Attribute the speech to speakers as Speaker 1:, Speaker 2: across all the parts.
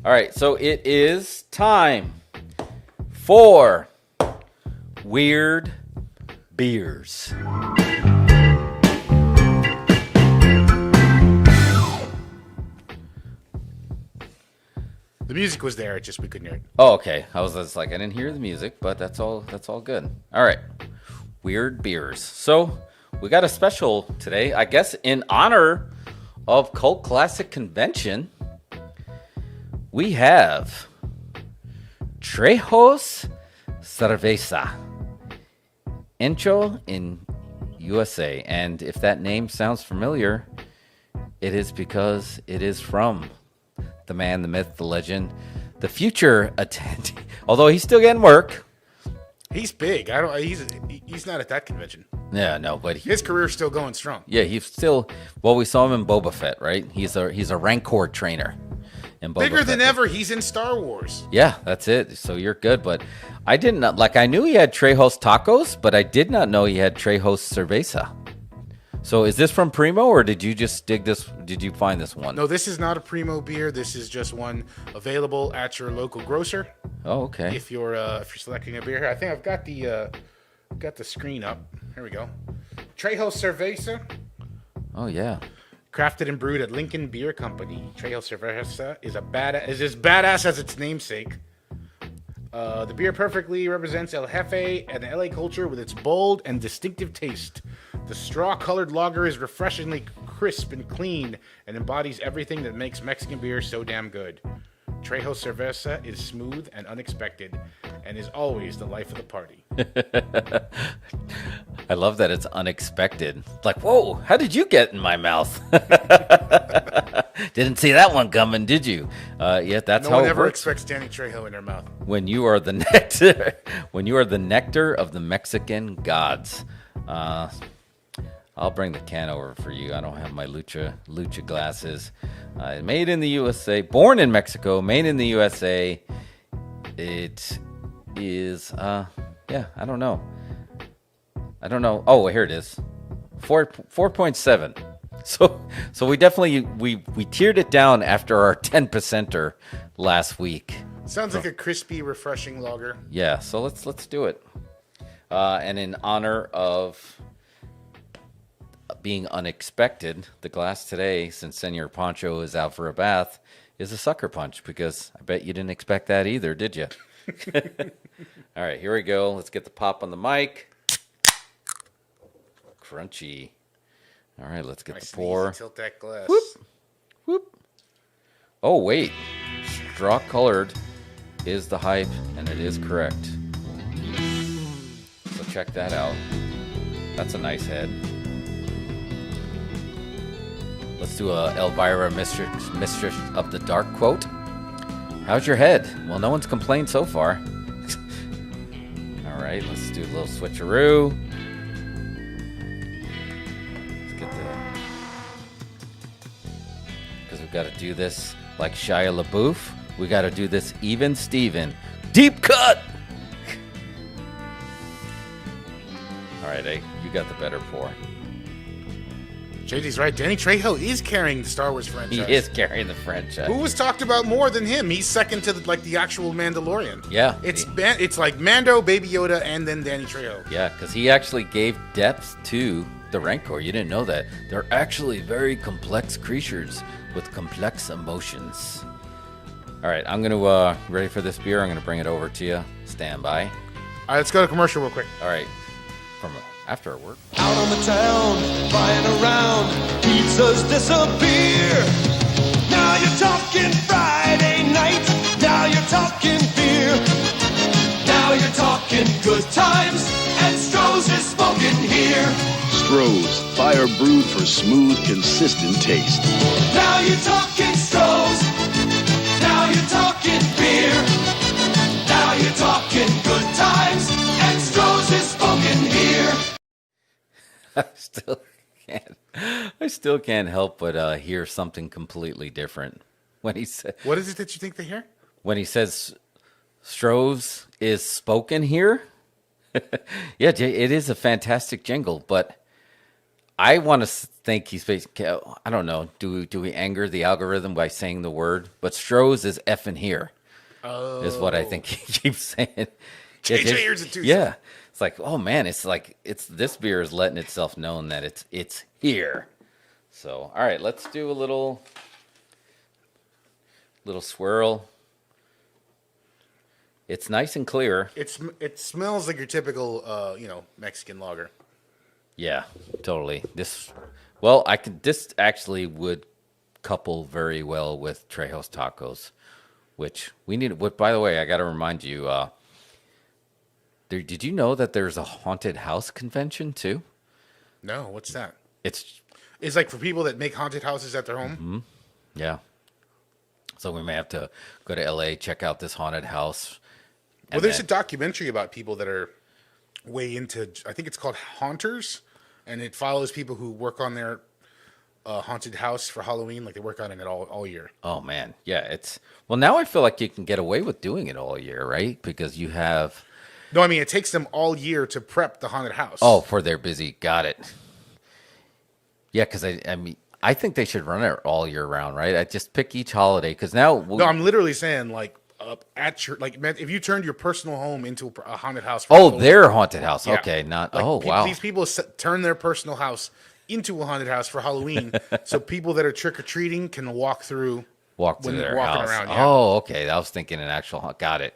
Speaker 1: All right, so it is time for Weird Beers.
Speaker 2: The music was there, just we couldn't hear it.
Speaker 1: Oh, okay. I was just like, I didn't hear the music, but that's all good. All right. Weird Beers. So we got a special today, I guess, in honor of Cult Classic Convention. We have Trejo's Cerveza. Intro in USA. And if that name sounds familiar, it is because it is from the man, the myth, the legend, the future attendee. Although he's still getting work.
Speaker 2: He's big. He's not at that convention.
Speaker 1: Yeah, no, but
Speaker 2: His career's still going strong.
Speaker 1: yeah, he's still. Well, we saw him in Boba Fett, right? He's a Rancor trainer. In Boba
Speaker 2: Bigger than
Speaker 1: Fett.
Speaker 2: ever. He's in Star Wars.
Speaker 1: Yeah, that's it. So you're good, but I did not like. I knew he had Trejo's tacos, but I did not know he had Trejo's Cerveza. So is this from Primo, or did you just dig this? Did you find this one?
Speaker 2: No, this is not a Primo beer. This is just one available at your local grocer.
Speaker 1: Oh, okay.
Speaker 2: If you're selecting a beer here, I think I've got the screen up. Here we go. Trejo Cerveza.
Speaker 1: Oh yeah.
Speaker 2: Crafted and brewed at Lincoln Beer Company, Trejo Cerveza is as badass as its namesake. The beer perfectly represents El Jefe and the LA culture with its bold and distinctive taste. The straw-colored lager is refreshingly crisp and clean and embodies everything that makes Mexican beer so damn good. Trejo Cerveza is smooth and unexpected and is always the life of the party.
Speaker 1: I love that it's unexpected. Like, whoa, how did you get in my mouth? Didn't see that one coming, did you? Yeah, that's
Speaker 2: no
Speaker 1: how
Speaker 2: one
Speaker 1: it
Speaker 2: ever
Speaker 1: works.
Speaker 2: expects Danny Trejo in their mouth.
Speaker 1: When you are the nectar, when you are the nectar of the Mexican gods. I'll bring the can over for you. I don't have my lucha glasses. Made in the USA, born in Mexico, made in the USA. It is, yeah, I don't know. Oh, here it is, 4.7. So we definitely we tiered it down after our 10%er last week.
Speaker 2: Sounds like a crispy, refreshing lager.
Speaker 1: Yeah, so let's do it. And in honor of being unexpected, the glass today, since Senor Pancho is out for a bath, is a sucker punch, because I bet you didn't expect that either, did you? All right, here we go. Let's get the pop on the mic. Crunchy. All right, let's get
Speaker 2: Nice
Speaker 1: the pour.
Speaker 2: Tilt that glass.
Speaker 1: Whoop, whoop. Oh, wait. Straw colored is the hype, and it is correct. So check that out. That's a nice head. Let's do a Elvira Mistress of the Dark quote. How's your head? Well, no one's complained so far. All right, let's do a little switcheroo. Let's get because we've got to do this like Shia LaBeouf. We got to do this even Steven. Deep cut! All right, you got the better pour.
Speaker 2: JD's right. Danny Trejo is carrying the Star Wars franchise.
Speaker 1: He is carrying the franchise.
Speaker 2: Who was talked about more than him? He's second to the actual Mandalorian.
Speaker 1: Yeah.
Speaker 2: It's like Mando, Baby Yoda, and then Danny Trejo.
Speaker 1: Yeah, because he actually gave depth to the Rancor. You didn't know that. They're actually very complex creatures with complex emotions. All right, I'm going to, ready for this beer? I'm going to bring it over to you. Stand by.
Speaker 2: All right, let's go to commercial real quick.
Speaker 1: All right, from after our work.
Speaker 3: Out on the town, flying around, pizzas disappear. Now you're talking Friday night, now you're talking beer. Now you're talking good times, and Stroh's is smoking here.
Speaker 4: Stroh's, fire brewed for smooth, consistent taste.
Speaker 3: Now you're talking Stroh's, now you're talking beer. Now you're talking good times, and Stroh's is smoking here.
Speaker 1: I still can't help but hear something completely different when he said.
Speaker 2: What is it that you think they hear?
Speaker 1: When he says Stroh's is spoken here. Yeah, it is a fantastic jingle, but I want to think he's basically, I don't know. Do we anger the algorithm by saying the word? But Stroh's is effing here. Is what I think he keeps saying.
Speaker 2: JJ here's it too.
Speaker 1: Yeah. It's like, oh man, it's this beer is letting itself known that it's here. So, all right, let's do a little swirl. It's nice and clear.
Speaker 2: It smells like your typical Mexican lager.
Speaker 1: Yeah, totally. This actually would couple very well with Trejo's tacos, which we need. What, by the way, I got to remind you. Did you know that there's a haunted house convention too?
Speaker 2: No, what's that?
Speaker 1: It's
Speaker 2: like for people that make haunted houses at their home.
Speaker 1: Mm-hmm. Yeah. So we may have to go to LA, check out this haunted house.
Speaker 2: Well, there's a documentary about people that are way into. I think it's called Haunters, and it follows people who work on their haunted house for Halloween. Like they work on it all year.
Speaker 1: Oh man, yeah. Now I feel like you can get away with doing it all year, right? Because you have.
Speaker 2: No, I mean it takes them all year to prep the haunted house.
Speaker 1: Oh, for their busy. Got it. Yeah, because I think they should run it all year round, right? I just pick each holiday because now.
Speaker 2: No, I'm literally saying like at your if you turned your personal home into a haunted house.
Speaker 1: Their haunted house. Yeah. Okay, not.
Speaker 2: Like,
Speaker 1: wow.
Speaker 2: These people turn their personal house into a haunted house for Halloween, so people that are trick or treating can walk through
Speaker 1: their house.
Speaker 2: Around, yeah.
Speaker 1: Oh, okay. I was thinking an actual. Got it.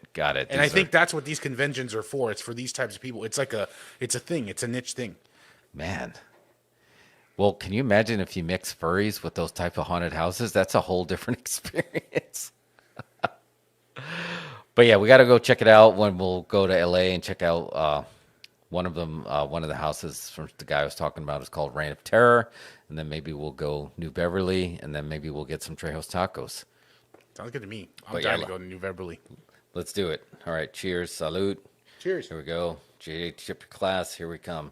Speaker 2: And I think that's what these conventions are for. It's for these types of people. It's like it's a thing. It's a niche thing.
Speaker 1: Man. Well, can you imagine if you mix furries with those type of haunted houses? That's a whole different experience. But yeah, we got to go check it out when we'll go to LA and check out one of them. One of the houses from the guy I was talking about is called Reign of Terror. And then maybe we'll go New Beverly, and then maybe we'll get some Trejo's tacos.
Speaker 2: Sounds good to me. I'm down to go to New Beverly.
Speaker 1: Let's do it. All right. Cheers. Salud.
Speaker 2: Cheers.
Speaker 1: Here we go. JJ Chip Class. Here we come.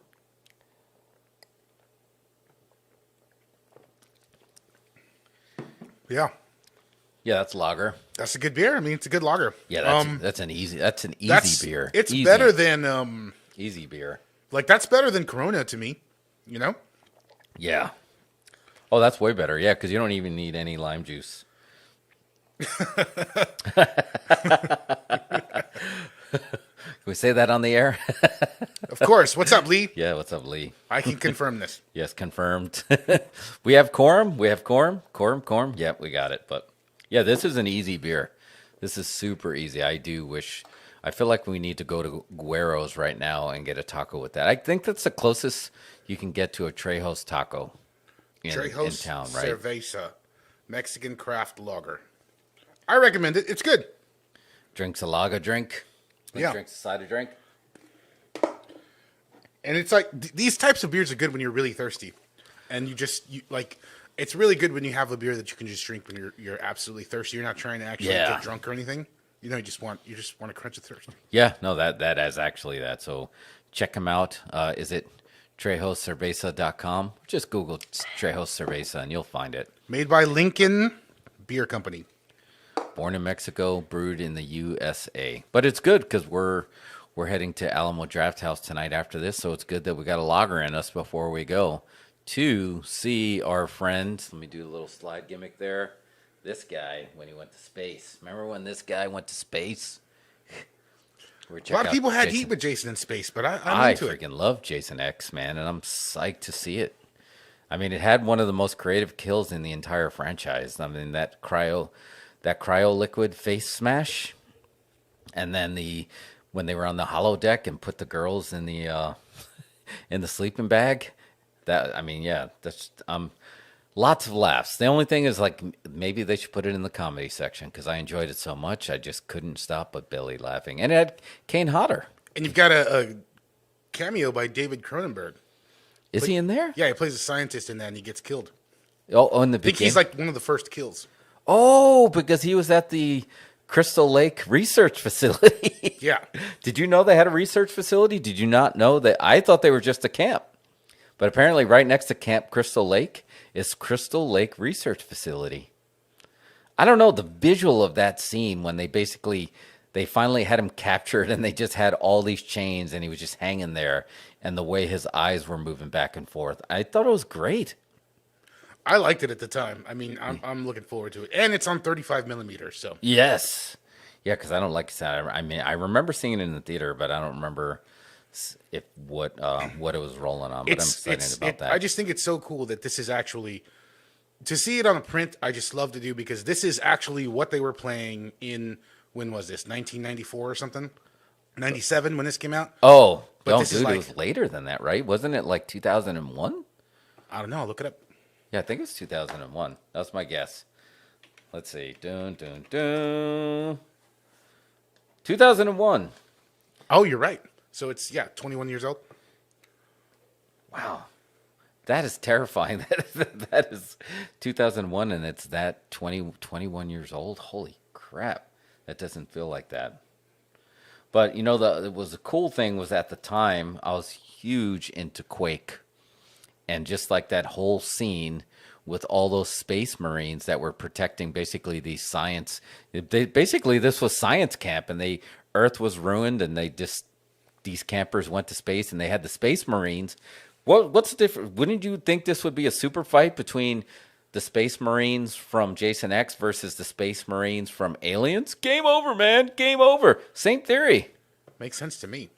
Speaker 2: Yeah.
Speaker 1: Yeah, that's lager.
Speaker 2: That's a good beer. I mean, it's a good lager.
Speaker 1: Yeah, that's an easy beer.
Speaker 2: It's
Speaker 1: easy.
Speaker 2: better than
Speaker 1: easy beer.
Speaker 2: Like that's better than Corona to me. You know?
Speaker 1: Yeah. Oh, that's way better. Yeah, because you don't even need any lime juice. Can we say that on the air?
Speaker 2: Of course. What's up, Lee?
Speaker 1: Yeah, what's up, Lee?
Speaker 2: I can confirm this.
Speaker 1: Yes, confirmed. We have quorum. Quorum. Yep, we got it. But yeah, this is an easy beer. This is super easy. I feel like we need to go to Guero's right now and get a taco with that. I think that's the closest you can get to a Trejo's taco in town, right?
Speaker 2: Cerveza, Mexican craft lager. I recommend it. It's good.
Speaker 1: Drinks a lager drink.
Speaker 2: Yeah.
Speaker 1: Drinks a cider drink.
Speaker 2: And it's like these types of beers are good when you're really thirsty, and you like. It's really good when you have a beer that you can just drink when you're absolutely thirsty. You're not trying to actually get drunk or anything. You know, you just want to quench a thirst.
Speaker 1: Yeah, no, that is actually that. So check them out. Is it TrejoCerveza.com? Just Google Trejo Cerveza and you'll find it.
Speaker 2: Made by Lincoln Beer Company.
Speaker 1: Born in Mexico, brewed in the USA. But it's good because we're heading to Alamo Draft House tonight after this, so it's good that we got a lager in us before we go to see our friend. Let me do a little slide gimmick there. This guy, when he went to space. Remember when this guy went to space?
Speaker 2: A lot of people had heat with Jason in space, but I'm into it.
Speaker 1: I freaking love Jason X, man, and I'm psyched to see it. I mean, it had one of the most creative kills in the entire franchise. I mean, that cryo liquid face smash, and then when they were on the holodeck and put the girls in the in the sleeping bag. That's lots of laughs. The only thing is, like, maybe they should put it in the comedy section because I enjoyed it so much. I just couldn't stop but belly laughing. And it had Kane Hodder.
Speaker 2: And you've got a cameo by David Cronenberg.
Speaker 1: Is he in there?
Speaker 2: Yeah, he plays a scientist in that and he gets killed.
Speaker 1: Oh, in the beginning?
Speaker 2: I think he's like one of the first kills.
Speaker 1: Oh, because he was at the Crystal Lake Research Facility.
Speaker 2: Yeah.
Speaker 1: Did you know they had a research facility? Did you not know that? I thought they were just a camp. But apparently right next to Camp Crystal Lake is Crystal Lake Research Facility. I don't know, the visual of that scene when they finally had him captured and they just had all these chains and he was just hanging there. and the way his eyes were moving back and forth. I thought it was great.
Speaker 2: I liked it at the time. I mean, I'm looking forward to it, and it's on 35 millimeters. So
Speaker 1: Yes. Yeah, because I don't like sound. I mean, I remember seeing it in the theater, but I don't remember what it was rolling on. But I'm excited about that.
Speaker 2: I just think it's so cool that this is actually to see it on a print. I just love to do because this is actually what they were playing in. When was this? 1994 or something? 97 when this came out.
Speaker 1: Oh,
Speaker 2: But
Speaker 1: no,
Speaker 2: this is
Speaker 1: dude,
Speaker 2: like-
Speaker 1: it was later than that, right? Wasn't it like 2001?
Speaker 2: I don't know. Look it up.
Speaker 1: Yeah, I think it's 2001. That's my guess. Let's see. Dun, dun, dun. 2001.
Speaker 2: Oh, you're right. So it's 21 years old.
Speaker 1: Wow. That is terrifying. That is 2001 and it's that 21 years old. Holy crap. That doesn't feel like that. But you know, the cool thing was at the time I was huge into Quake. And just like that whole scene with all those space marines that were protecting basically these science, basically this was science camp, and Earth was ruined, and these campers went to space, and they had the space marines. What's the difference? Wouldn't you think this would be a super fight between the space marines from Jason X versus the space marines from Aliens? Game over, man. Game over. Same theory.
Speaker 2: Makes sense to me.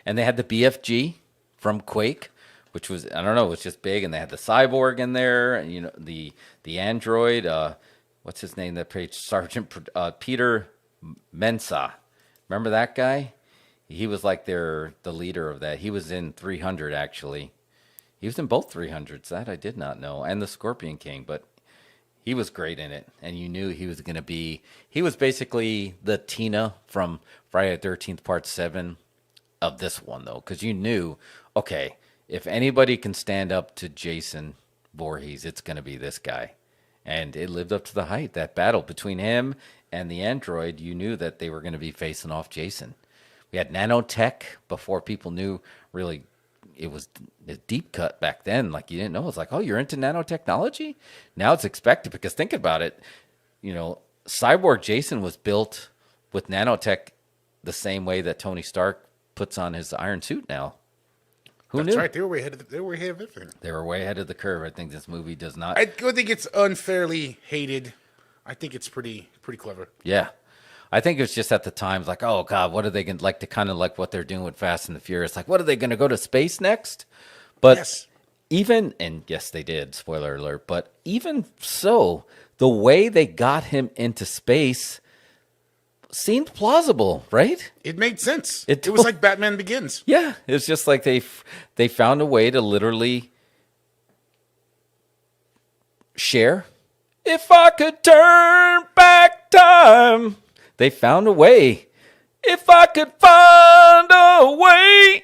Speaker 1: And they had the BFG from Quake, which was, I don't know, it was just big. And they had the cyborg in there, and you know, the android, what's his name that played Sergeant Peter Mensa. Remember that guy? He was like the leader of that. He was in 300 actually. He was in both 300s. That I did not know. And the Scorpion King, but he was great in it. And you knew he was going to be, he was basically the Tina from Friday the 13th Part 7 of this one, though. Because you knew, okay, if anybody can stand up to Jason Voorhees, it's going to be this guy. And it lived up to the hype. That battle between him and the android, you knew that they were going to be facing off Jason. We had nanotech before people knew really it was a deep cut back then. Like you didn't know. It's like, oh, you're into nanotechnology? Now it's expected because think about it. You know, Cyborg Jason was built with nanotech the same way that Tony Stark puts on his iron suit now. Who
Speaker 2: That's
Speaker 1: knew?
Speaker 2: right. They were way ahead of everything.
Speaker 1: They were way ahead of the curve. I think this movie does not.
Speaker 2: I think it's unfairly hated. I think it's pretty clever.
Speaker 1: Yeah. I think it was just at the time, like, oh, God, what are they going to like to kind of like what they're doing with Fast and the Furious? Like, what are they going to go to space next? But
Speaker 2: Yes.
Speaker 1: even, and yes, they did, spoiler alert, but even so, the way they got him into space seemed plausible, right?
Speaker 2: It made sense.
Speaker 1: It
Speaker 2: It was like Batman Begins.
Speaker 1: Yeah, it's just like they found a way to literally share. If I could turn back time, they found a way. If I could find a way,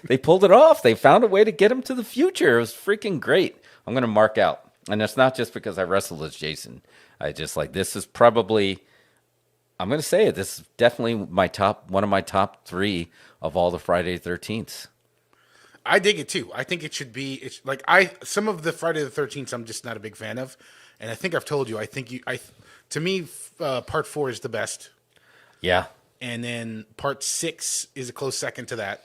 Speaker 1: they pulled it off. They found a way to get him to the future. It was freaking great. I'm going to mark out, and it's not just because I wrestled as Jason. I just like this is probably. I'm going to say it. This is definitely one of my top 3 of all the Friday the 13th.
Speaker 2: I dig it too. I think it should be. It's like some of the Friday the 13th I'm just not a big fan of, and I think I've told you. To me, part 4 is the best,
Speaker 1: Yeah.
Speaker 2: and then part 6 is a close second to that,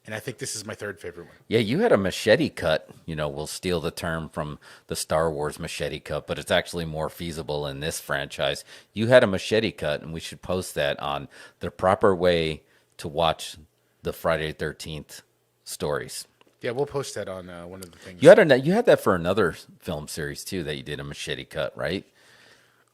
Speaker 2: and I think this is my third favorite one.
Speaker 1: Yeah, you had a machete cut. You know, we'll steal the term from the Star Wars machete cut, but it's actually more feasible in this franchise. You had a machete cut, and we should post that on the proper way to watch the Friday the 13th stories.
Speaker 2: Yeah, we'll post that on one of the things.
Speaker 1: You had that for another film series too that you did a machete cut, right?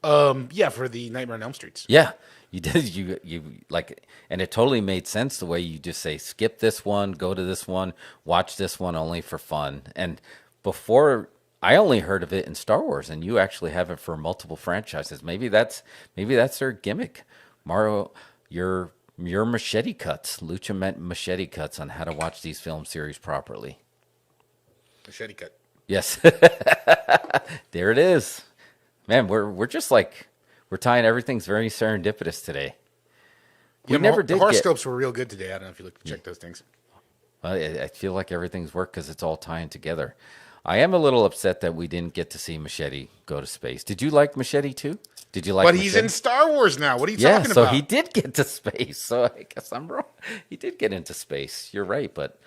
Speaker 2: Yeah, for the Nightmare on Elm Streets.
Speaker 1: Yeah, you did. You like, and it totally made sense the way you just say, skip this one, go to this one, watch this one only for fun. And before, I only heard of it in Star Wars, and you actually have it for multiple franchises. Maybe that's their gimmick. Mario, your machete cuts, Lucha machete cuts on how to watch these film series properly.
Speaker 2: Machete cut.
Speaker 1: Yes, there it is. Man, we're just like we're tying everything's very serendipitous today. We never did
Speaker 2: The horoscopes were real good today. I don't know if you looked to check those things.
Speaker 1: I feel like everything's worked because it's all tying together. I am a little upset that we didn't get to see Machete go to space. Did you like Machete too? Did you like?
Speaker 2: But
Speaker 1: Machete?
Speaker 2: he's in Star Wars now. What are you
Speaker 1: Yeah,
Speaker 2: talking
Speaker 1: so
Speaker 2: about?
Speaker 1: he did get to space. So I guess I'm wrong. He did get into space. You're right, but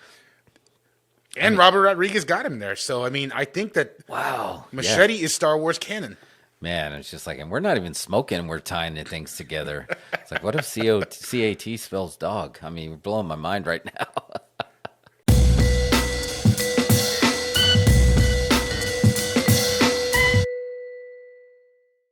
Speaker 2: And Robert Rodriguez got him there. So, I mean, I think that
Speaker 1: Wow.
Speaker 2: Machete is Star Wars canon.
Speaker 1: Man, it's just like, and we're not even smoking. We're tying the things together. It's like, what if CAT spells dog? I mean, we're blowing my mind right now.